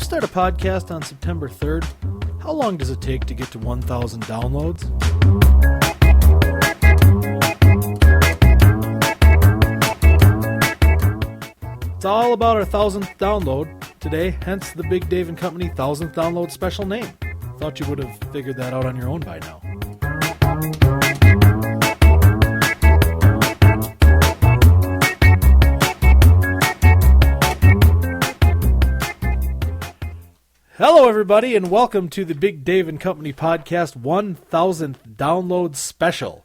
start a podcast on September 3rd, how long does it take to get to 1,000 downloads? It's all about our 1,000th download today, hence the Big Dave and Company 1,000th download special name. Thought you would have figured that out on your own by now. Hello, everybody, and welcome to the Big Dave and Company podcast 1,000th download special.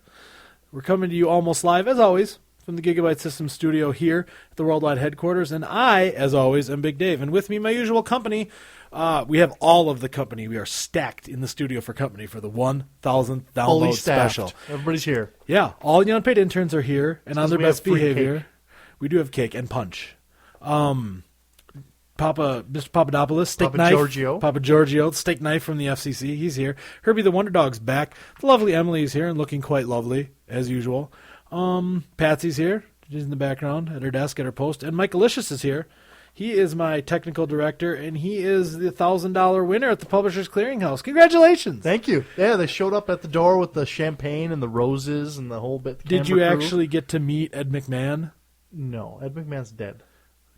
We're coming to you almost live, as always, from the Gigabyte Systems studio here at the worldwide headquarters. And I, as always, am Big Dave. And with me, my usual company, we have all of the company. We are stacked in the studio for company for the 1,000th download Fully staffed. special. Everybody's here. Yeah, all the unpaid interns are here and on their we have best free behavior. cake. We do have cake and punch. Mr. Papadopoulos, steak Papa knife. Giorgio. Papa Giorgio, steak knife from the FCC. He's here. Herbie the Wonder Dog's back. The lovely Emily is here and looking quite lovely, as usual. Patsy's here. She's in the background at her desk at her post. And Mike Alicious is here. He is my technical director, and he is the $1,000 winner at the Publishers Clearinghouse. Congratulations! Thank you. Yeah, they showed up at the door with the champagne and the roses and the whole bit. Did you actually get to meet Ed McMahon? No, Ed McMahon's dead.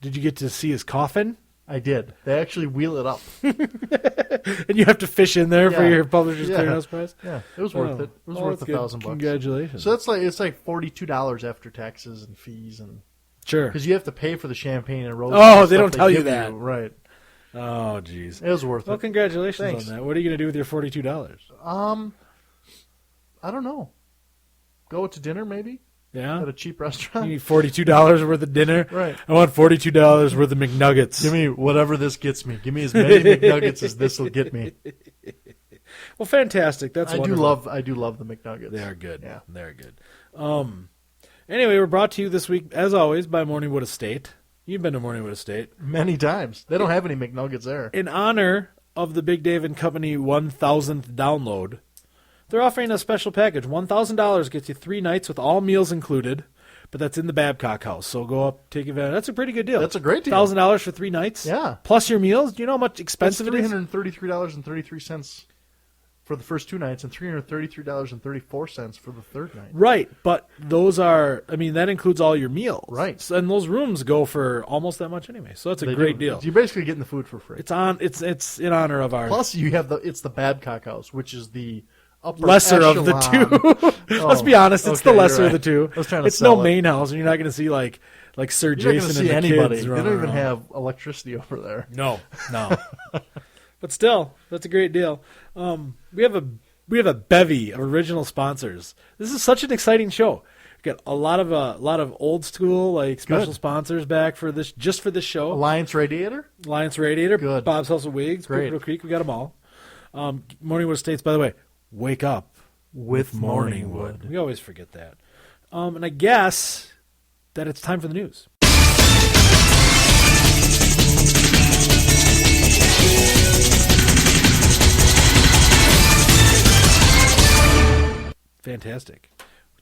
Did you get to see his coffin? I did. They actually wheel it up. And you have to fish in there for Yeah. your Publishers Yeah. Clearinghouse prize? Yeah, it was worth it. It was worth that's good. $1,000. Congratulations. So it's like $42 after taxes and fees, and Sure. because you have to pay for the champagne and roses. Oh, and they stuff don't tell you give that. Right. Oh, jeez. It was worth Well, it. congratulations Thanks. on that. What are you going to do with your $42? I don't know. Go out to dinner maybe Yeah? at a cheap You restaurant. need $42 worth of dinner? Right. I want $42 worth of McNuggets. Give me whatever this gets me. Give me as many McNuggets as this will get me. Well, fantastic. That's wonderful. I do love the McNuggets. They are good. Yeah. They're good. Anyway, we're brought to you this week, as always, by Morningwood Estate. You've been to Morningwood Estate. Many times. They don't have any McNuggets there. In honor of the Big Dave and Company 1,000th download, they're offering a special package. $1,000 gets you 3 nights with all meals included, but that's in the Babcock house. So go up, take advantage. That's a pretty good deal. That's a great deal. $1,000 for 3 nights? Yeah. Plus your meals? Do you know how much It's expensive it is? $333.33 for the first 2 nights and $333.34 for the third night. Right, but those are, that includes all your meals. Right. So, and those rooms go for almost that much anyway. So that's a They great do. deal. You're basically getting the food for free. It's in honor of our Plus, you have it's the Babcock House, which is the upper lesser of the echelon. two. Let's be honest, it's okay, the lesser you're of the two. right. I was trying to It's no sell it. main house, and you're not going to see like Sir You're not going to Jason see and the anybody. kids They running don't even around. have electricity over there. No. But still, that's a great deal. We have a bevy of original sponsors. This is such an exciting show. We got a lot of old school special Good. sponsors back for this show. Alliance Radiator? Alliance Radiator, Good. Bob's House of Wigs, Great. Pocono Creek. We got them all. Morningwood Estates, by the way, wake up With Morningwood. We always forget that. And I guess that it's time for the news. Fantastic.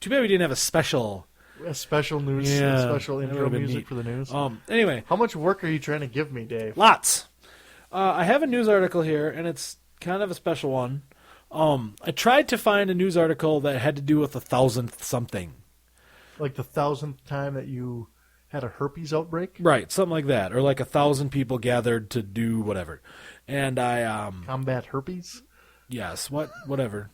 Too bad we didn't have a special. A special news, Yeah, a special that intro would've been music neat. for the news. Anyway, How much work are you trying to give me, Dave? lots. I have a news article here, and it's kind of a special one. I tried to find a news article that had to do with 1,000th something. Like the 1,000th time that you had a herpes outbreak? Right, something like that. Or 1,000 people gathered to do whatever. And I, Combat herpes? yes, whatever.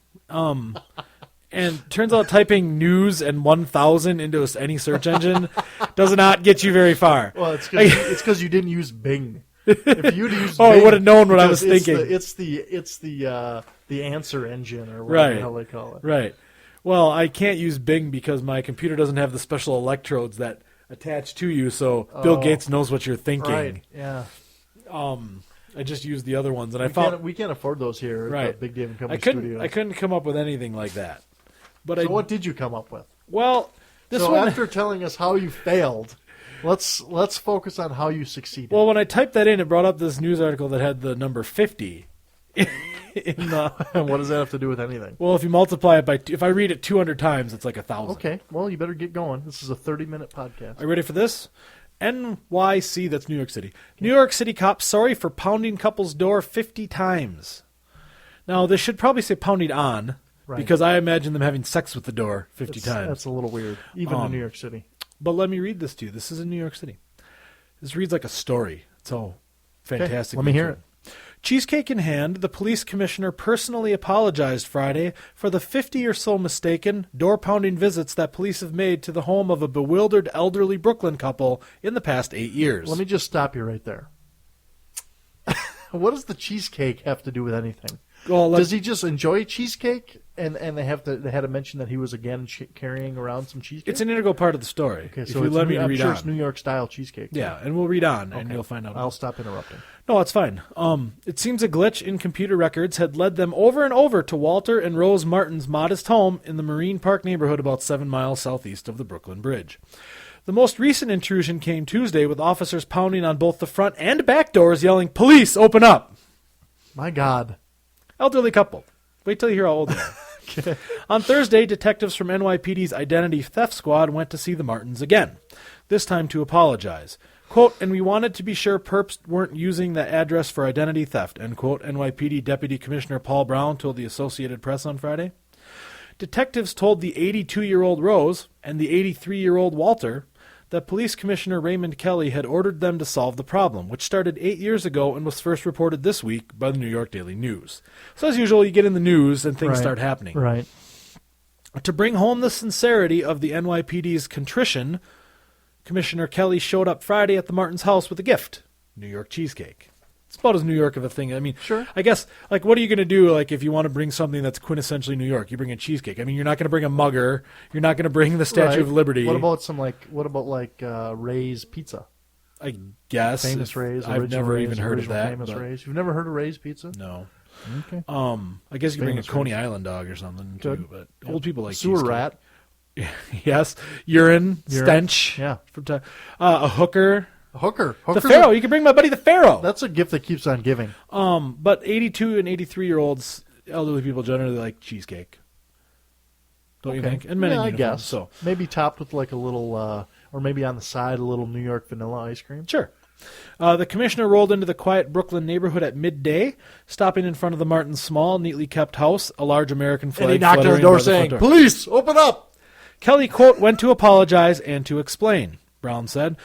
And turns out typing news and 1,000 into any search engine does not get you very far. Well, it's because you didn't use Bing. If you'd used Oh, I Bing, would've known what I was because thinking. It's the answer engine or whatever the hell they call it. Right. Well, I can't use Bing because my computer doesn't have the special electrodes that attach to you, so Bill Gates knows what you're thinking. Right. Yeah. I just used the other ones, and We can't afford those here Right. at the Big Dave and Company I couldn't Studios. I couldn't come up with anything like that. But So what did you come up with? Well, this So one. after telling us how you failed, let's focus on how you succeeded. Well, when I typed that in, it brought up this news article that had the number 50. In the, what does that have to do with anything? well, if you multiply it by, if I read it 200 times, it's like 1,000. Okay, well, you better get going. This is a 30-minute podcast. Are you ready for this? NYC, that's New York City. New York City cops sorry for pounding couple's door 50 times. Now, they should probably say pounding on, Right. because I imagine them having sex with the door 50 times. That's a little weird, even in New York City. But let me read this to you. This is in New York City. This reads like a story. It's all fantastic. Let me hear it. Cheesecake in hand, the police commissioner personally apologized Friday for the 50 or so mistaken, door-pounding visits that police have made to the home of a bewildered elderly Brooklyn couple in the past 8 years. Let me just stop you right there. What does the cheesecake have to do with anything? Well, Does he just enjoy cheesecake? And they had to mention that he was again carrying around some cheesecake? It's an integral part of the story. Okay, if so you it's let me I'm read sure on. it's New York style cheesecake. Yeah, and we'll read on, and Okay. you'll find out. I'll stop interrupting. No, it's fine. It seems a glitch in computer records had led them over and over to Walter and Rose Martin's modest home in the Marine Park neighborhood about 7 miles southeast of the Brooklyn Bridge. The most recent intrusion came Tuesday with officers pounding on both the front and back doors yelling, "Police, open up!" My God. Elderly couple. Wait till you hear how old they are. Okay. On Thursday, detectives from NYPD's Identity Theft Squad went to see the Martins again, this time to apologize. Quote, "And we wanted to be sure perps weren't using the address for identity theft," end quote, NYPD Deputy Commissioner Paul Brown told the Associated Press on Friday. Detectives told the 82-year-old Rose and the 83-year-old Walter that Police Commissioner Raymond Kelly had ordered them to solve the problem, which started 8 years ago and was first reported this week by the New York Daily News. So as usual, you get in the news and things Right. start happening. Right. To bring home the sincerity of the NYPD's contrition, Commissioner Kelly showed up Friday at the Martins' house with a gift, New York cheesecake. It's about as New York of a thing. I mean, Sure. I guess, like, what are you going to do, like, if you want to bring something that's quintessentially New York? You bring a cheesecake. I mean, you're not going to bring a mugger. You're not going to bring the Statue Right. of Liberty. What about Ray's Pizza? I guess. Famous Ray's. I've original never Ray's, even heard of original that. Famous but Ray's. You've never heard of Ray's Pizza? No. Okay. I guess you can bring a Famous Coney Ray's. Island dog or something, Good. too. But old people like Sewer cheesecake. rat. Yes. Urine. Stench. Yeah. From time. A hooker. A hooker. The Hooker's Pharaoh. You can bring my buddy the Pharaoh. That's a gift that keeps on giving. But 82 and 83-year-olds, elderly people generally like cheesecake. Don't you think? And men in I uniform, guess. So Maybe topped with like a little, or maybe on the side, a little New York vanilla ice cream. sure. The commissioner rolled into the quiet Brooklyn neighborhood at midday, stopping in front of the Martins' small, neatly kept house, a large American flag And he knocked on the fluttering door by the front saying, door. "Police, open up!" Kelly, quote, went to apologize and to explain, Brown said.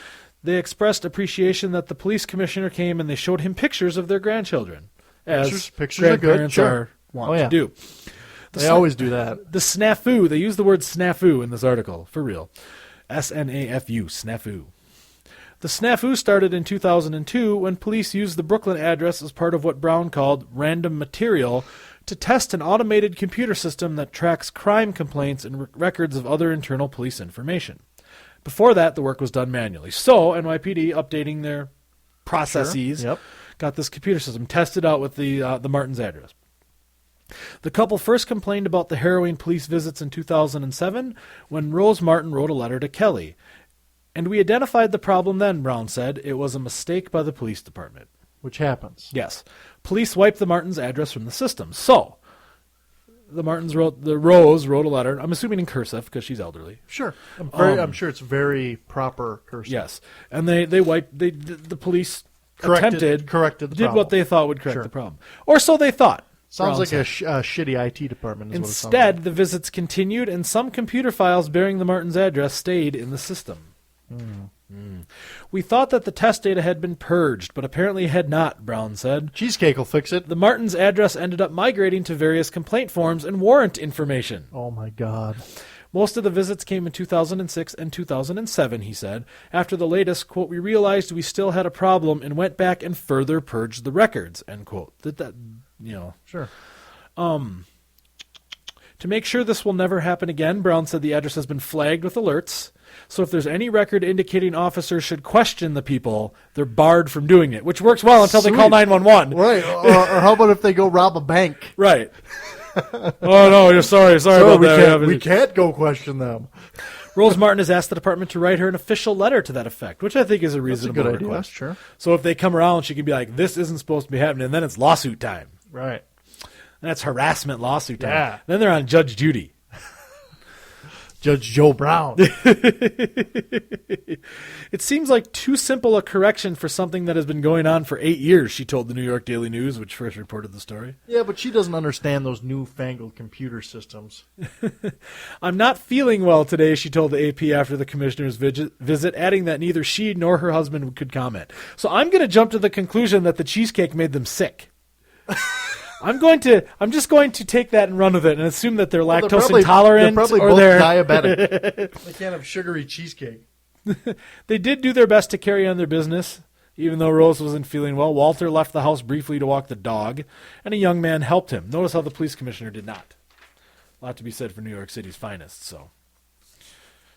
They expressed appreciation that the police commissioner came and they showed him pictures of their grandchildren, as Pictures are good, grandparents sure. are wont Oh, yeah. to do. They always do that. The snafu, they use the word snafu in this article, for real. S-N-A-F-U, snafu. The snafu started in 2002 when police used the Brooklyn address as part of what Brown called random material to test an automated computer system that tracks crime complaints and records of other internal police information. Before that, the work was done manually. So, NYPD, updating their processes, Yep. got this computer system tested out with the Martins address. The couple first complained about the harrowing police visits in 2007 when Rose Martin wrote a letter to Kelly. And we identified the problem then, Brown said. It was a mistake by the police department. Which happens. Yes. Police wiped the Martins' address from the system. So, Rose wrote a letter, I'm assuming in cursive because she's elderly. Sure. I'm sure it's very proper cursive. Yes. And the police Corrected attempted, the did problem. what they thought would correct Sure. the problem. Or so they thought. Sounds Brown like said. a shitty IT department. Is what it sounds Instead, like. the visits continued, and some computer files bearing the Martins' address stayed in the system. We thought that the test data had been purged, but apparently it had not, Brown said. Cheesecake will fix it. The Martins' address ended up migrating to various complaint forms and warrant information. Oh my God. Most of the visits came in 2006 and 2007, he said. After the latest, quote, we realized we still had a problem and went back and further purged the records, end quote. Sure. To make sure this will never happen again, Brown said the address has been flagged with alerts. So if there's any record indicating officers should question the people, they're barred from doing it, which works well until they call Sweet. 911. Right. or how about if they go rob a bank? Right. Oh, no, you're sorry about that. We can't go question them. Rose Martin has asked the department to write her an official letter to that effect, which I think is a That's a reasonable good idea. request. Sure. So if they come around, she can be like, this isn't supposed to be happening, and then it's lawsuit time. Right. And that's harassment lawsuit time. Yeah. Then they're on Judge Judy. Judge Joe Brown. It seems like too simple a correction for something that has been going on for 8 years, she told the New York Daily News, which first reported the story. Yeah, but she doesn't understand those newfangled computer systems. I'm not feeling well today, she told the AP after the commissioner's visit, adding that neither she nor her husband could comment. So I'm going to jump to the conclusion that the cheesecake made them sick. I'm just going to take that and run with it and assume that they're lactose intolerant they're probably or both they're diabetic. They can't have sugary cheesecake. They did do their best to carry on their business. Even though Rose wasn't feeling well, Walter left the house briefly to walk the dog, and a young man helped him. Notice how the police commissioner did not. A lot to be said for New York City's finest, so.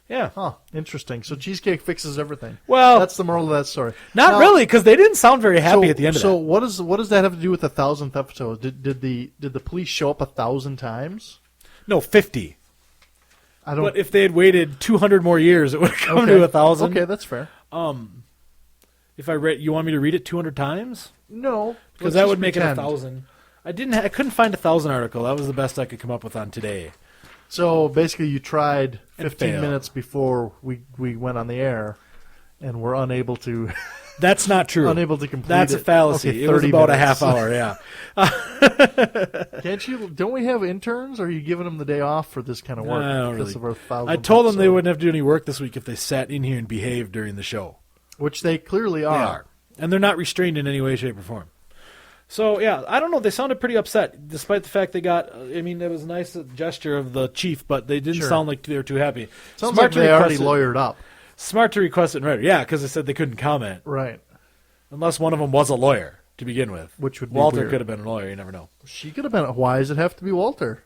Yeah. Huh, interesting. So cheesecake fixes everything. Well, that's the moral of that story. Not really, because they didn't sound very happy at the end of that. So what does that have to do with the 1,000th episode? Did the police show up 1,000 times? No, 50. I don't. But if they had waited 200 more years, it would have come to 1,000. Okay, that's fair. If I read, you want me to read it 200 times? No, Because that would make it 1,000. I couldn't find a 1,000 article. That was the best I could come up with on today. So basically, you tried And 15 failed. minutes before we went on the air, and were unable to That's not true. unable to complete. That's a it. fallacy. Okay, it was 30 about a minutes. half hour, yeah. Can't you? Don't we have interns? Or are you giving them the day off for this kind of work? I don't Because really. of our 1,000th I told them they episode, wouldn't have to do any work this week if they sat in here and behaved during the show. which they clearly They are. are. And they're not restrained in any way, shape, or form. So, yeah, I don't know. They sounded pretty upset, despite the fact they got, I mean, it was a nice gesture of the chief, but they didn't Sure. sound like they were too happy. Sounds like they already lawyered up. Smart to request it in writing. Yeah, because they said they couldn't comment. Right. Unless one of them was a lawyer to begin with. Which would be Walter weird. could have been a lawyer. You never know. She could have been. Why does it have to be Walter?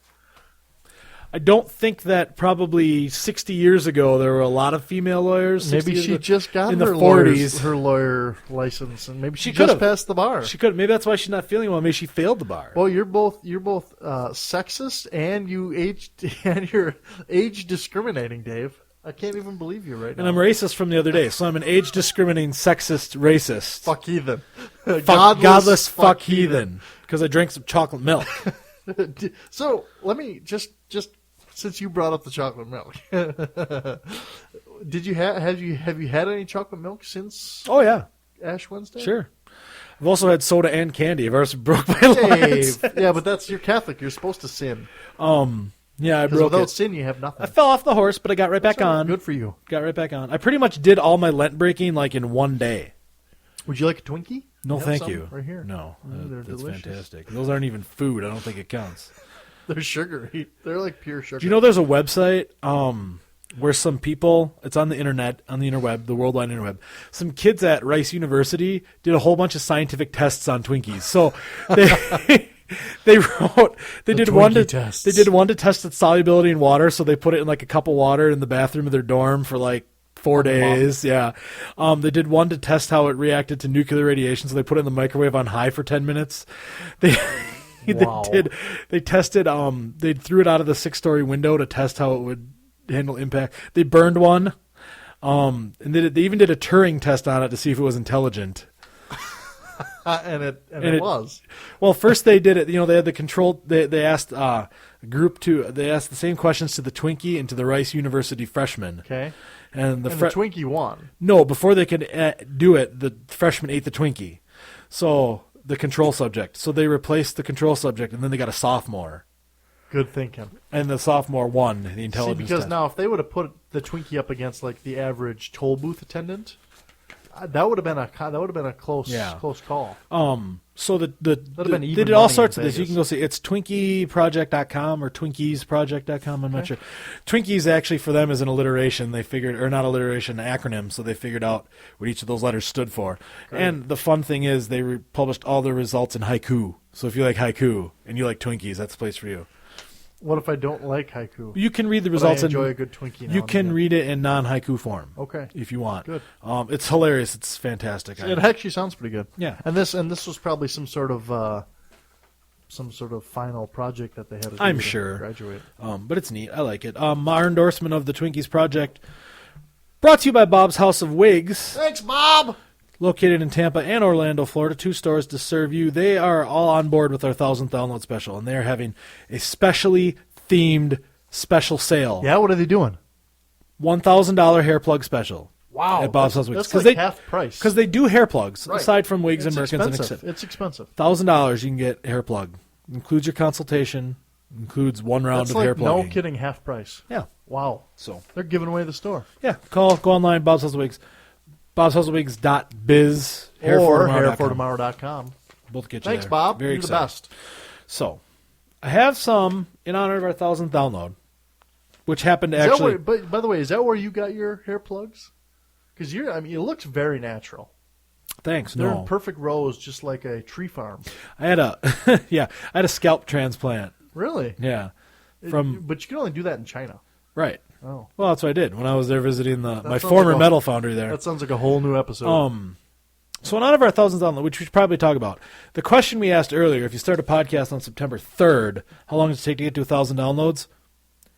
I don't think that probably 60 years ago there were a lot of female lawyers. 60 Maybe years she ago. just got in her the 40s. her lawyer license, and maybe She she could've. just passed the bar. She could. Maybe that's why she's not feeling well. Maybe she failed the bar. Well, you're both sexist and you're age discriminating, Dave. I can't even believe you right now. And I'm racist from the other day, so I'm an age discriminating, sexist, racist. Fuck heathen. Godless fuck heathen. Because I drank some chocolate milk. So let me just since you brought up the chocolate milk, did you have you had any chocolate milk since Oh, yeah. Ash Wednesday? Sure. I've also had soda and candy. I've already broke my lines. Dave. Yeah, but you're Catholic. You're supposed to sin. Yeah, I Because broke without it. sin, you have nothing. I fell off the horse, but I got right back on. Good for you. Got right back on. I pretty much did all my Lent breaking like in one day. Would you like a Twinkie? No, We have thank some you. Right here. No, They're that's delicious. fantastic. Those aren't even food. I don't think it counts. They're sugary. They're like pure sugar. Do you know there's a website where some people, it's on the internet, on the interweb, the worldwide interweb, some kids at Rice University did a whole bunch of scientific tests on Twinkies. So they they did one to test its solubility in water. So they put it in like a cup of water in the bathroom of their dorm for like 4 days. Yeah. They did one to test how it reacted to nuclear radiation. So they put it in the microwave on high for 10 minutes. Wow. They tested, they threw it out of the 6-story window to test how it would handle impact. They burned one. And they even did a Turing test on it to see if it was intelligent. and it was. Well, first they did it, they had the control, they asked they asked the same questions to the Twinkie and to the Rice University freshmen. Okay. And The Twinkie won. No, before they could do it, the freshman ate the Twinkie. So, the control subject. So they replaced the control subject, and then they got a sophomore. Good thinking. And the sophomore won the intelligence because test. now if they would have put the Twinkie up against like the average toll booth attendant, that would have been a close call. So been they even did all money sorts in of this. You Vegas. can go see it's TwinkieProject.com or TwinkiesProject.com. I'm not sure. Twinkies actually for them is an alliteration. They figured, or not alliteration, an acronym. So they figured out what each of those letters stood for. Great. And the fun thing is they published all the results in haiku. So if you like haiku and you like Twinkies, that's the place for you. What if I don't like haiku? You can read the But results I enjoy in a good Twinkie. Now you and can again. read it in non-haiku form. Okay. If you want. Good. It's hilarious. It's fantastic. It actually sounds pretty good. Yeah. And this was probably some sort of final project that they had to do I'm to sure. graduate. But it's neat. I like it. Our endorsement of the Twinkies Project brought to you by Bob's House of Wigs, Thanks, Bob. located in Tampa and Orlando, Florida. 2 stores to serve you. They are all on board with our 1,000th download special, and they are having a specially themed special sale. Yeah, what are they doing? $1,000 hair plug special. Wow. At Bob's House of Wigs. That's like half price. Because they do hair plugs, Right. aside from wigs It's and merkins and expensive. It's expensive. $1,000 you can get hair plug. Includes your consultation, includes one round That's of like hair plugging. no kidding, half price. Yeah. Wow. So They're giving away the store. yeah, go online, Bob's House of Wigs, bobshouseofwigs.biz, Or hairfortomorrow.com. hairfortomorrow.com. Both get you Thanks, there. Bob. Very You're the excited. best. So, I have some in honor of our 1,000th download, which happened to Is that actually. where, but by the way, is that where you got your hair plugs? Because it looks very natural. Thanks. They're No, in perfect rows, just like a tree farm. I had a I had a scalp transplant. Really? Yeah, But you can only do that in China. right. Oh, Well, that's what I did when I was there visiting my sounds former like a- metal foundry there. that sounds like a whole new episode. So in honor of our 1,000th download, which we should probably talk about, the question we asked earlier, if you start a podcast on September 3rd, how long does it take to get to 1,000 downloads?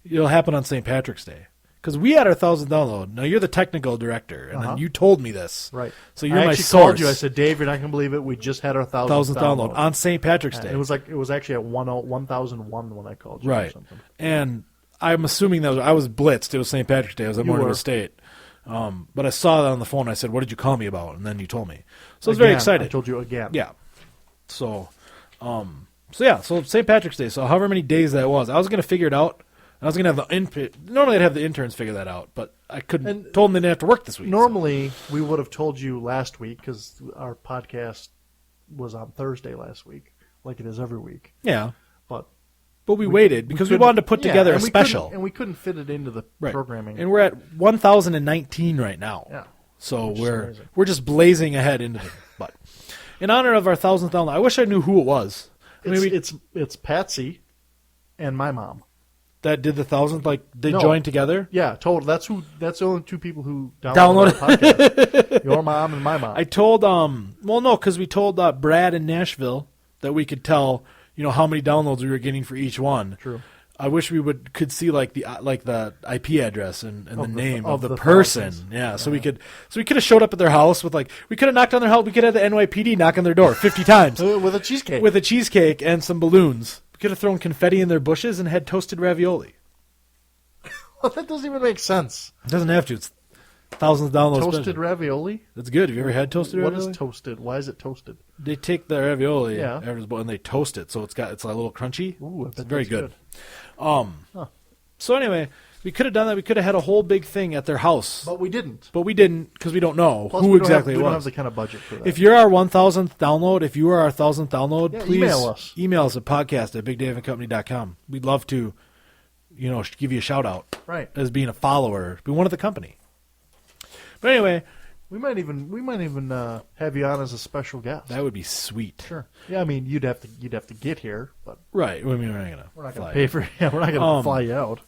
It'll happen on St. Patrick's Day. Because we had our 1,000th download. Now, you're the technical director, and then you told me this. Right. So you're I my actually source. called you. I said, Dave, you're not going to believe it. We just had our 1,000th download on St. Patrick's Day. It was actually at 1001 when I called you. Or Right. something. And I'm assuming that I was blitzed. It was St. Patrick's Day. I was at You Mourningville were. State. But I saw that on the phone. I said, what did you call me about? And then you told me. So I was very Again, excited. I told you again. Yeah. So St. Patrick's Day. So however many days that was, I was going to figure it out. I was going to have the normally I'd have the interns figure that out, but I couldn't. And told them they didn't have to work this week. Normally, we would have told you last week because our podcast was on Thursday last week, like it is every week. Yeah, But we waited because we couldn't- wanted to put yeah, together a and we special. couldn't- and we couldn't fit it into the Right. programming. And we're at 1,019 right now. Yeah. So Which is amazing. we're just blazing ahead into it. But in honor of our 1,000th download, I wish I knew who it was. It's Patsy and my mom. That did the 1,000th, like they No. joined together. Yeah, total. That's the only two people who Downloaded. downloaded our podcast. Your mom and my mom. I told because we told Brad in Nashville that we could tell how many downloads we were getting for each one. True. I wish we could see like the IP address and the name of the the person. thousands. Yeah, so we could have showed up at their house with we could have knocked on their house. We could have the NYPD knock on their door 50 times With a cheesecake. with a cheesecake and some balloons. We could have thrown confetti in their bushes and had toasted ravioli. That doesn't even make sense. It doesn't have to. It's 1,000th downloads. Toasted special. ravioli? That's good. Have you ever had toasted What ravioli? is toasted? Why is it toasted? They take the ravioli Yeah. and they toast it, so it's a little crunchy. Ooh, I It's bet very that's good. So anyway, we could have done that. We could have had a whole big thing at their house, But we didn't. but we didn't because we don't know Plus, who we don't exactly have, it we don't was. have the kind of budget for that. If you're our 1,000th download, if you are our 1,000th download, Yeah, please email us. at podcast@bigdaveandcompany.com. We'd love to, give you a shout out Right. as being a follower, be one of the company. But anyway, We might even have you on as a special guest. that would be sweet. Sure. Yeah, I mean you'd have to get here, but Right. I mean, we're not gonna. we're not going fly. to pay for. Yeah, we're not going to fly you out.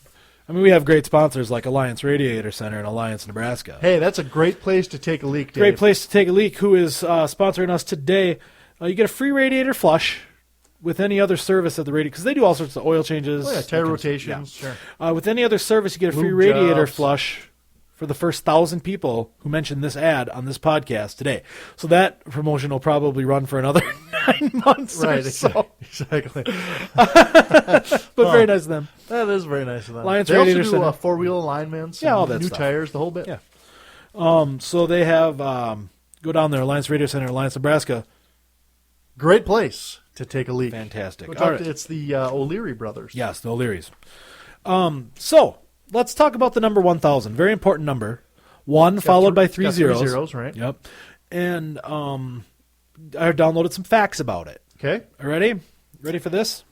I mean, we have great sponsors like Alliance Radiator Center in Alliance, Nebraska. Hey, that's a great place to take a leak, Dave. Great place to take a leak. Who is sponsoring us today? You get a free radiator flush with any other service at the radiator because they do all sorts of oil changes. Oh, yeah, that tire kind of stuff. rotations. Yeah. Sure. With any other service, you get a free Lube radiator jobs. flush for the first 1,000 people who mention this ad on this podcast today. So that promotion will probably run for another 9 months Right. or so. Exactly. But very nice of them. That is very nice of them. Alliance they also Radiator do Center. four-wheel alignments. Yeah, all and that new stuff. tires, the whole bit. Yeah. So they have go down there, Alliance Radio Center, Alliance, Nebraska. Great place to take a leak. Fantastic. Go All talk right. to- It's the O'Leary brothers. Yes, the O'Learys. So let's talk about the number 1,000. Very important number. One followed by three got zeros. 3 zeros, right? Yep. And I downloaded some facts about it. Okay. Ready? Ready for this?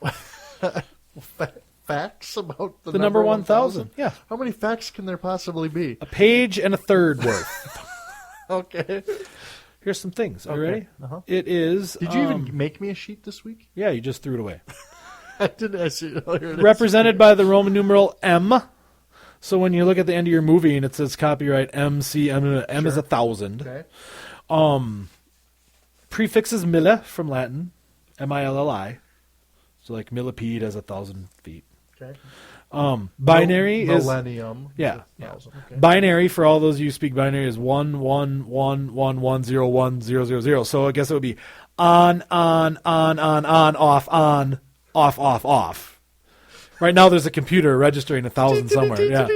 Facts about The number 1,000. Yeah. How many facts can there possibly be? A page and a third worth. Okay. Here's some things. Are you Okay. ready? Uh-huh. It is. Did you even make me a sheet this week? Yeah, you just threw it away. I didn't. I see. Oh, here it is. Represented by the Roman numeral M. So when you look at the end of your movie and it says copyright MC, M is 1,000. Okay. Prefixes mille from Latin, milli. So like millipede has 1,000 feet. Okay. Binary is millennium. yeah. 1,000. Okay. Binary for all those you speak binary is 11111101000. So I guess it would be on, off, off. Right now there's a computer registering 1,000 somewhere. Yeah.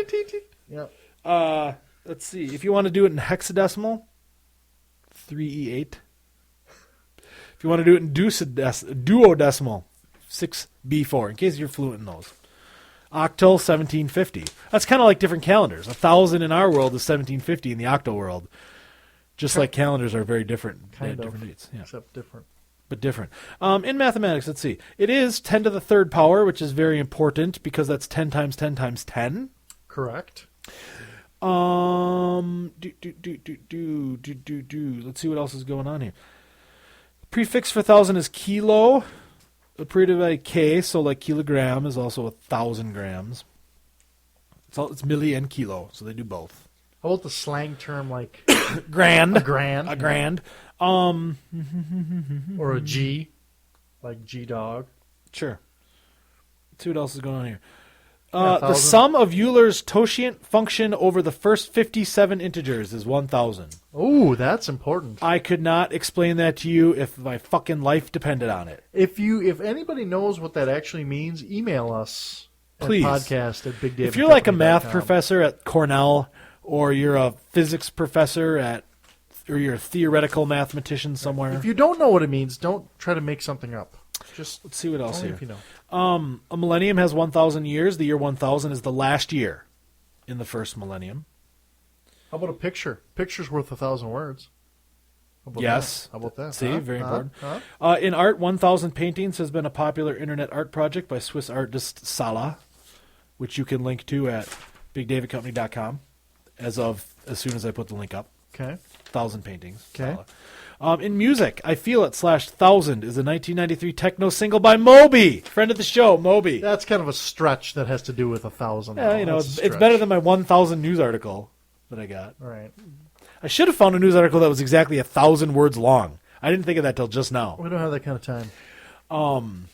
Yep. Let's see. If you want to do it in hexadecimal, 3E8. If you want to do it in duodecimal, 6B4, in case you're fluent in those. Octal, 1750. That's kind of like different calendars. 1,000 in our world is 1750 in the octal world. Just like calendars are very different. They have different dates. Yeah. Except different. But different. In mathematics, let's see. It is 10 to the third power, which is very important because that's 10 times 10 times 10. Correct. Let's see what else is going on here. Prefix for 1,000 is kilo. Abbreviated by K, so like kilogram is also 1,000 grams. It's milli and kilo, so they do both. How about the slang term like Grand. a grand? A grand. Or a G, like G-dog. Sure. Let's see what else is going on here. Yeah, The sum of Euler's totient function over the first 57 integers is 1,000. Oh, that's important. I could not explain that to you if my fucking life depended on it. If anybody knows what that actually means, email us. Please. At podcast at BigDaveandCompany.com. If you're like a math professor at Cornell, or you're a physics professor or you're a theoretical mathematician somewhere. If you don't know what it means, don't try to make something up. Just let's see what else only here. if you know. A millennium has 1,000 years. The year 1,000 is the last year in the first millennium. How about a picture? Picture's worth 1,000 words. How about Yes. that? How about that? See, very important. Huh? In art, 1,000 paintings has been a popular internet art project by Swiss artist Sala, which you can link to at BigDavidCompany.com as soon as I put the link up. Okay. 1,000 paintings. Okay. Sala. In music, I Feel It /1000 is a 1993 techno single by Moby, friend of the show, Moby. That's kind of a stretch that has to do with 1,000. Yeah, it's better than my 1,000 news article that I got. All right. I should have found a news article that was exactly 1,000 words long. I didn't think of that till just now. We don't have that kind of time. Let's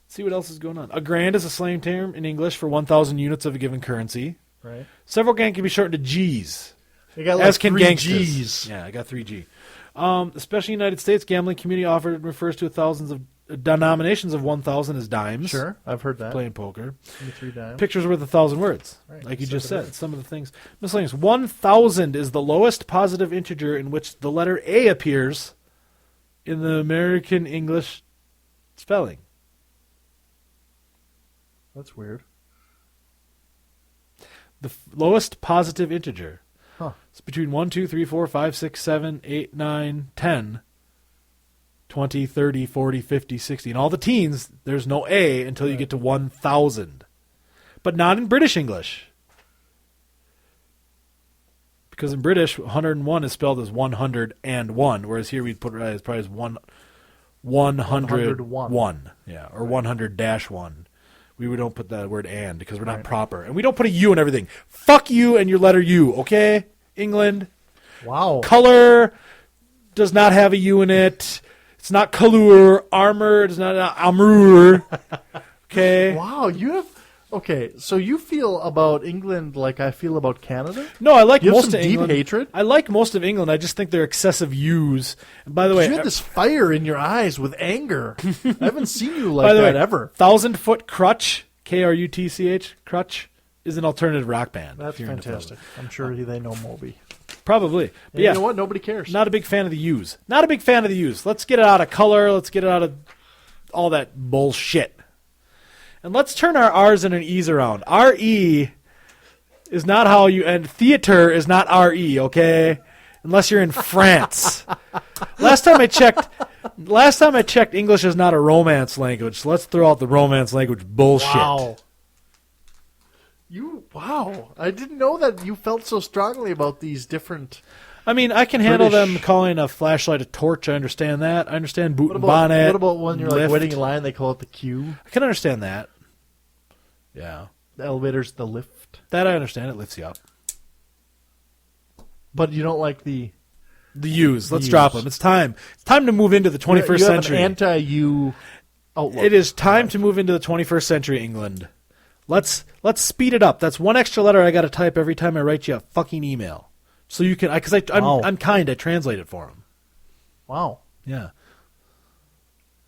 see what else is going on. A grand is a slang term in English for 1,000 units of a given currency. Right. Several gang can be shortened to G's. You got like As can 3 gangsters. G's. Yeah, I got 3G. Especially in the United States, gambling community often refers to thousands of denominations of 1,000 as dimes. Sure, I've heard that. Playing poker. 23 dimes. Pictures worth 1,000 words, Right, like you so just did I. said. Some of the things. Miscellaneous. 1,000 is the lowest positive integer in which the letter A appears in the American English spelling. That's weird. The lowest positive integer. Huh. It's between 1, 2, 3, 4, 5, 6, 7, 8, 9, 10, 20, 30, 40, 50, 60. And all the teens, there's no A until you get to 1,000. But not in British English. Because in British, 101 is spelled as 101, whereas here we'd put it as probably as 101. Yeah, or 100-1. We don't put that word and because we're not proper. And we don't put a U in everything. Fuck you and your letter U, okay? England. Wow. Color does not have a U in it. It's not color. Armor does not armor. Okay? Wow, you have... Okay, so you feel about England like I feel about Canada? No, I like You have most some of deep England. hatred? I like most of England. I just think they're excessive U's. And by the way, You had this fire in your eyes with anger. I haven't seen you by like the that way, ever. 1,000-Foot Crutch, Krutch, Crutch, is an alternative rock band. That's if you're into fantastic. I'm sure they know Moby. Probably. But And yeah, you know what? Nobody cares. not a big fan of the U's. Not a big fan of the U's. Let's get it out of color. Let's get it out of all that bullshit. And let's turn our R's and an E's around. R-E is not how you... And theater is not R-E, okay? Unless you're in France. Last time I checked, English is not a romance language. So let's throw out the romance language bullshit. Wow. Wow. I didn't know that you felt so strongly about these different... I mean, I can handle British. them calling a flashlight a torch. I understand that. I understand boot What and about, bonnet. what about when you're like lift. waiting in line, they call it the queue? I can understand that. Yeah. The elevator's the lift. That I understand. It lifts you up. But you don't like the... The U's. Let's U's. drop them. It's time. It's time to move into the 21st you have century. an anti-U outlook. It is time to move into the 21st century, England. Let's speed it up. That's one extra letter I got to type every time I write you a fucking email. So you can, because Wow. I'm kind. I translate it for them. Wow. Yeah.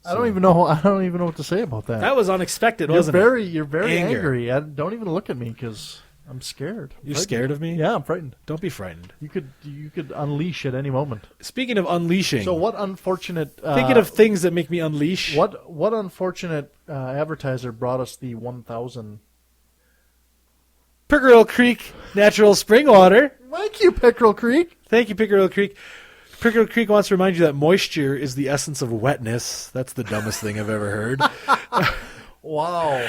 I don't even know what to say about that. That was unexpected, You're wasn't it? very Anger. angry. Don't even look at me because I'm scared. You're scared of me? Yeah, I'm frightened. Don't be frightened. You could unleash at any moment. Speaking of unleashing, So what unfortunate? thinking of things that make me unleash. what unfortunate advertiser brought us the 1,000? Pickerel Creek natural spring water. Thank you, Pickerel Creek. Thank you, Pickerel Creek. Pickerel Creek wants to remind you that moisture is the essence of wetness. That's the dumbest thing I've ever heard. Wow.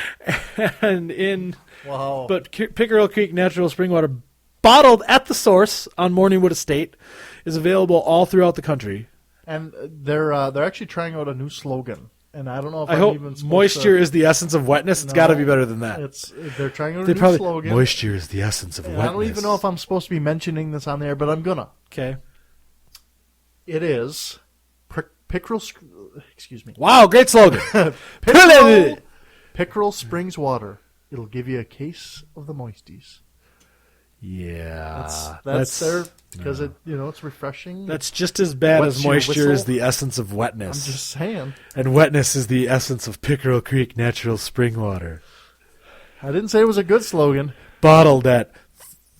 Wow. But Pickerel Creek natural spring water, bottled at the source on Morningwood Estate, is available all throughout the country. And they're actually trying out a new slogan. And I don't know if I I'm hope even moisture is the essence of wetness. It's No, got to be better than that. They're trying out a They new probably slogan. moisture is the essence of And wetness. I don't even know if I'm supposed to be mentioning this on there, but I'm gonna. Okay. It is Pickerel. Excuse me. Wow, great slogan. Pickerel Springs water. It'll give you a case of the moisties. Yeah, That's there because it's refreshing. That's just as bad Wets as your moisture is whistle. the essence of I'm wetness. just saying. And wetness is the essence of Pickerel Creek natural spring water. I didn't say it was a good slogan. Bottled at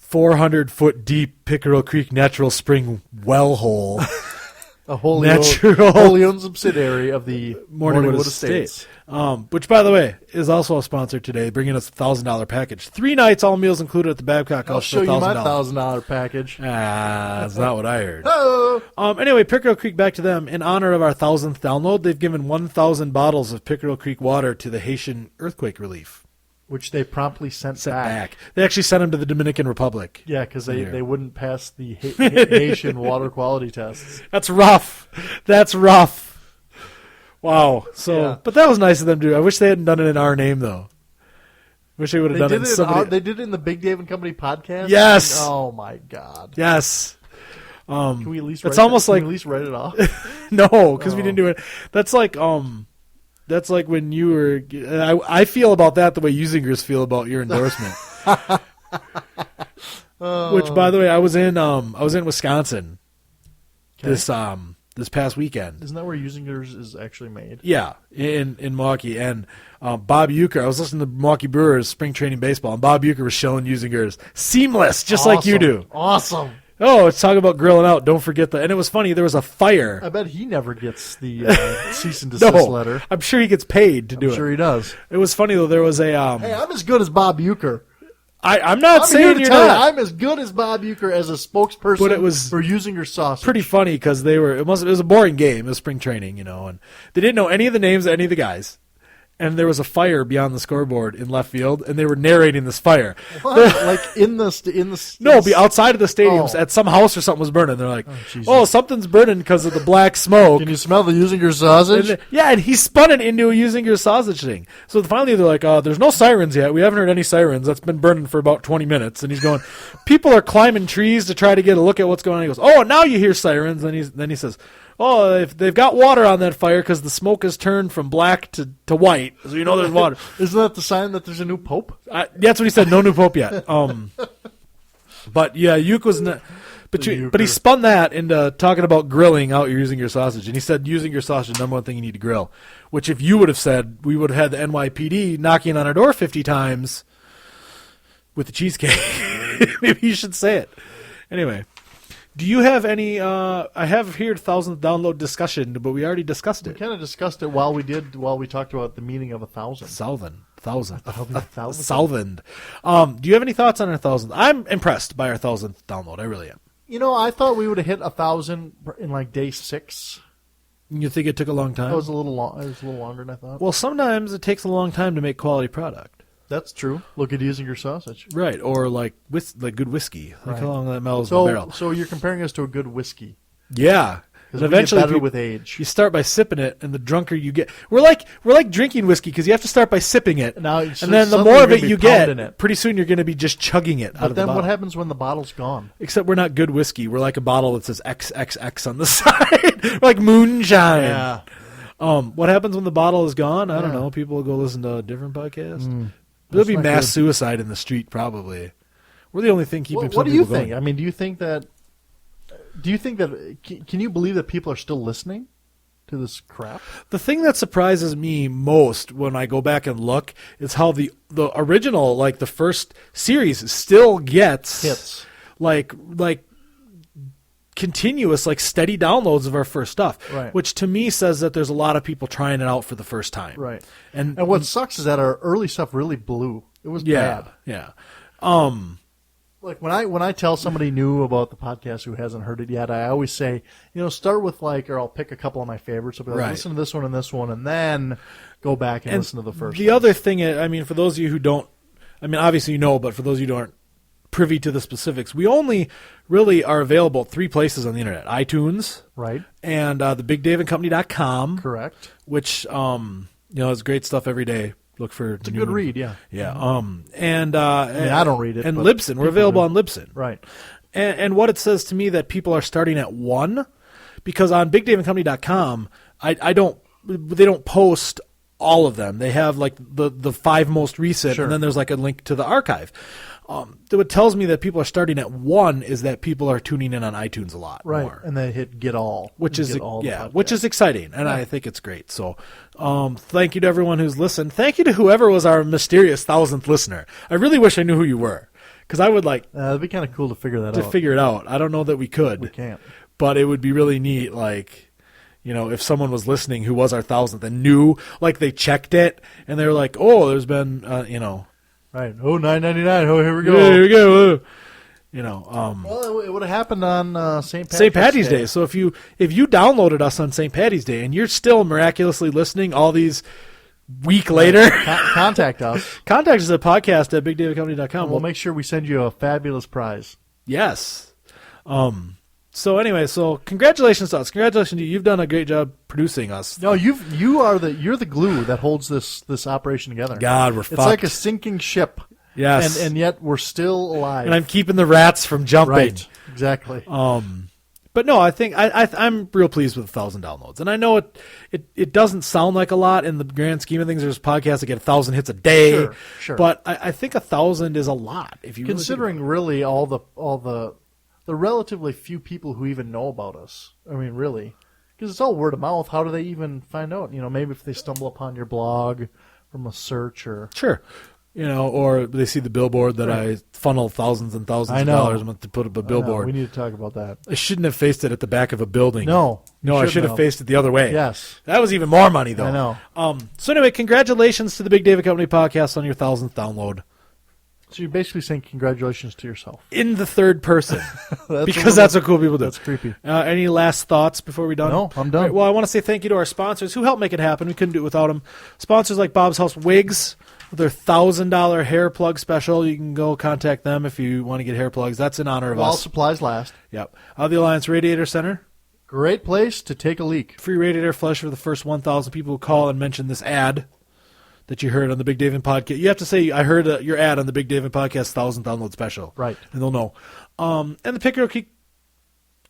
400-foot deep Pickerel Creek natural spring well hole. A wholly Natural. owned subsidiary of the Morningwood Morningwood Estate. Estates. Which, by the way, is also a sponsor today, bringing us a $1,000 package. 3 nights, all meals included at the Babcock I'll House show for you my $1,000. $1,000 package. That's not what I heard. Oh, Anyway, Pickerel Creek, back to them. In honor of our 1,000th download, they've given 1,000 bottles of Pickerel Creek water to the Haitian earthquake relief. which they promptly sent Back. They actually sent them to the Dominican Republic. Yeah, because Here. they wouldn't pass the Haitian water quality tests. That's rough. That's rough. Wow. So, Yeah. but that was nice of them to do. I wish they hadn't done it in our name, though. Wish they would have They done it did in it. somebody. They did it in the Big Dave and Company podcast. Yes. Oh my God. Yes. Can we at least? It's write almost that, like can we at least write it off. no, because we Oh. didn't do it. That's like when you were. I feel about that the way Usingers feel about your endorsement. Which, by the way, I was in Wisconsin this past weekend. Isn't that where Using Yours is actually made? Yeah, in Milwaukee, and Bob Euchre. I was listening to Milwaukee Brewers spring training baseball, and Bob Euchre was showing Usingers seamless, just like you do. Awesome. Oh, it's talking about grilling out. Don't forget that. And it was funny. There was a fire. I bet he never gets the cease and desist letter. I'm sure he gets paid to do I'm it. sure he does. It was funny though. There was a. Hey, I'm as good as Bob Euchre. I'm not I'm here saying to you're tell not. you, I'm as good as Bob Euchre as a spokesperson But it was for Using Your Sausage. Pretty funny because they were. It was a boring game. It was spring training, and they didn't know any of the names of any of the guys. And there was a fire beyond the scoreboard in left field, and they were narrating this fire. What? Like in the No, be outside of the stadiums Oh. at some house or something was burning. They're like, Jesus. "Oh, something's burning because of the black smoke." Can you smell the Using Your And Sausage? and he spun it into using your sausage thing. So finally they're like, "There's no sirens yet. We haven't heard any sirens. That's been burning for about 20 minutes." And he's going, "People are climbing trees to try to get a look at what's going on." He goes, "Oh, now you hear sirens." And then he says, "Oh, if they've got water on that fire because the smoke has turned from black to white, so you know there's water." Isn't that the sign that there's a new pope? That's what he said. No new pope yet. But yeah, Uke was not. But he spun that into talking about grilling out using your sausage, and he said using your sausage is the number one thing you need to grill. Which, if you would have said, we would have had the NYPD knocking on our door 50 times with the cheesecake. Maybe you should say it. Anyway, do you have any? I have here 1,000th download discussion, but we already discussed We it. kind of discussed it while we talked about the meaning of 1,000. Thousand. Thousand. Do you have any thoughts on our 1,000th? I'm impressed by our 1,000th download. I really am. I thought we would have hit 1,000 in like day 6. You think it took a long time? That was a little long. It was a little longer than I thought. Well, sometimes it takes a long time to make quality product. That's true. Look at Using Your Sausage. Right, or like good whiskey. Look Right. how long that mellows in the barrel. So you're comparing us to a good whiskey. Yeah. And Because eventually better you, with age. you start by sipping it, and the drunker you get. We're like drinking whiskey because you have to start by sipping it. Now, And then the more of it you get, it. pretty soon you're going to be just chugging it out But of the then bottle. what happens when the bottle's gone? Except we're not good whiskey. We're like a bottle that says XXX on the side. We're like moonshine. What happens when the bottle is gone? I don't Yeah. know. People will go listen to a different podcast. There'll be not mass good. suicide in the street, probably. We're the only thing keeping some What do you people think? going. I mean, do you think that? Can you believe that people are still listening? to this crap. The thing that surprises me most when I go back and look is how the original, like the first series, still gets Hits. like continuous, like steady downloads of our first stuff, Right. which to me says that there's a lot of people trying it out for the first time. Right. And what sucks is that our early stuff really blew. It was yeah, bad. yeah. Like when I tell somebody new about the podcast who hasn't heard it yet, I always say, start with or I'll pick a couple of my favorites. I'll be like, Right. listen to this one and this one, and then go back and listen to the first The one. other thing, I mean, for those of you who don't, I mean, obviously but for those of you who aren't privy to the specifics, we only really are available at 3 places on the internet: iTunes, Right. and thebigdaveandcompany.com, Correct. which is great stuff every day. Look for It's a good read, yeah. Yeah. And I don't read it, And but Libsyn, we're people available do. on Libsyn. Right. And what it says to me that people are starting at 1, because on bigdaveandcompany.com, they don't post all of them. They have like the 5 most recent, Sure. and then there's like a link to the archive. What tells me that people are starting at 1 is that people are tuning in on iTunes a lot Right. more. And they hit get all. Which is get all the podcasts. which is exciting, and I think it's great. So, thank you to everyone who's listened. Thank you to whoever was our mysterious 1,000th listener. I really wish I knew who you were, because I would like It'd be kind of cool to figure that to out. figure it out. I don't know that we could. We can't. But it would be really neat, if someone was listening who was our 1,000th and knew, like they checked it and they were like, oh, there's been, Right. Oh, $9.99. Oh, here we go. here we go. Well, it would have happened on St. Patty's Day. So if you downloaded us on St. Patty's Day and you're still miraculously listening all these week later, Contact us. contact us at podcast at bigdavidcompany.com. We'll make sure we send you a fabulous prize. Yes. So anyway, congratulations to us. Congratulations to you. You've done a great job producing us. No, you're the glue that holds this operation together. God, we're It's fucked. like a sinking ship. Yes. And yet we're still alive. And I'm keeping the rats from jumping. right. Exactly. But no, I think I'm real pleased with 1,000 downloads, and I know it doesn't sound like a lot in the grand scheme of things. There's podcasts that get 1,000 hits a day, Sure. But I think 1,000 is a lot if you Considering really all the relatively few people who even know about us. I mean, really, because it's all word of mouth. How do they even find out? Maybe if they stumble upon your blog from a search or sure, or they see the billboard that I funnel thousands and thousands of dollars a month to put up a billboard. We need to talk about that. I shouldn't have faced it at the back of a building. No, I should have faced it the other way. Yes, that was even more money though. I know. So anyway, congratulations to the Big David Company podcast on your 1,000th download. So you're basically saying congratulations to yourself. In the third person. That's because that's what cool people do. That's creepy. Any last thoughts before we're done? No, I'm done. All right, well, I want to say thank you to our sponsors who helped make it happen. We couldn't do it without them. Sponsors like Bob's House Wigs with their $1,000 hair plug special. You can go contact them if you want to get hair plugs. That's in honor of While us. supplies last. Yep. The Alliance Radiator Center. Great place to take a leak. Free radiator flush for the first 1,000 people who call and mention this ad that you heard on the Big David podcast. You have to say, I heard your ad on the Big David podcast 1,000 download special. Right. And they'll know. And the Pickerel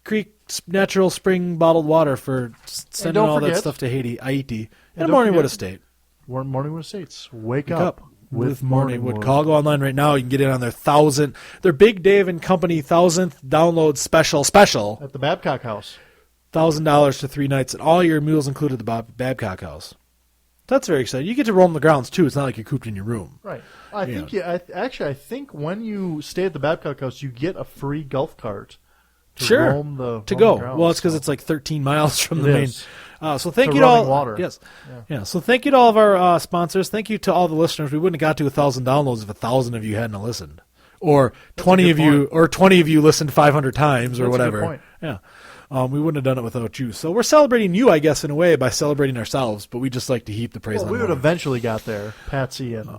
Creek Natural Spring Bottled Water for sending all that stuff to Haiti and Morningwood Estate. Morningwood Estates. Wake Pick up with Morningwood. Call, go online right now. You can get in on their Big Dave and Company 1,000th download special. At the Babcock House. $1,000 to 3 nights, and all your meals included at the Babcock House. That's very exciting. You get to roam the grounds too. It's not like you're cooped in your room. Right. I think when you stay at the Babcock House, you get a free golf cart. To roam the grounds. Well, it's because it's like 13 miles from the main. Is. So thank To you to all. running water. Yes. Yeah. So thank you to all of our sponsors. Thank you to all the listeners. We wouldn't have got to 1,000 downloads if 1,000 of you hadn't listened, or 20 of you, or 20 of you listened 500 times, or That's a whatever. good point. Yeah. We wouldn't have done it without you. So we're celebrating you, I guess, in a way by celebrating ourselves. But we just like to heap the praise. Well, on we would one. eventually got there, Patsy and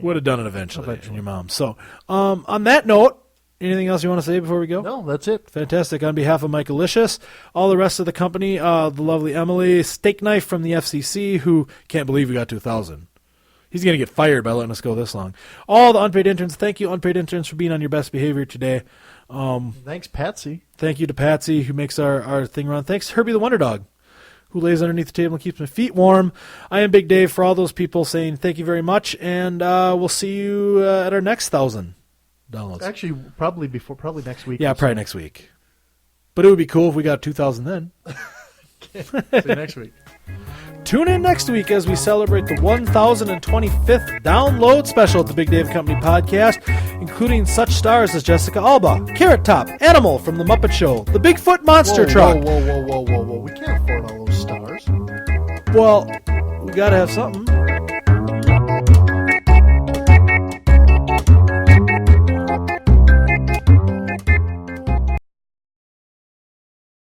would have done it eventually. And your mom. So on that note, anything else you want to say before we go? No, that's it. Fantastic. On behalf of Michael Licious, all the rest of the company, the lovely Emily, Steak Knife from the FCC, who can't believe we got to 1,000. He's going to get fired by letting us go this long. All the unpaid interns, thank you, unpaid interns, for being on your best behavior today. Thanks, Patsy. Thank you to Patsy, who makes our thing run. Thanks to Herbie the Wonder Dog, who lays underneath the table and keeps my feet warm. I am Big Dave for all those people saying thank you very much, and we'll see you at our next 1,000 downloads. Actually, probably next week. Yeah, probably next week. But it would be cool if we got 2,000 then. See you next week. Tune in next week as we celebrate the 1025th download special at the Big Dave Company podcast, including such stars as Jessica Alba, Carrot Top, Animal from The Muppet Show, the Bigfoot Monster Truck. Whoa. We can't afford all those stars. Well, we gotta have something.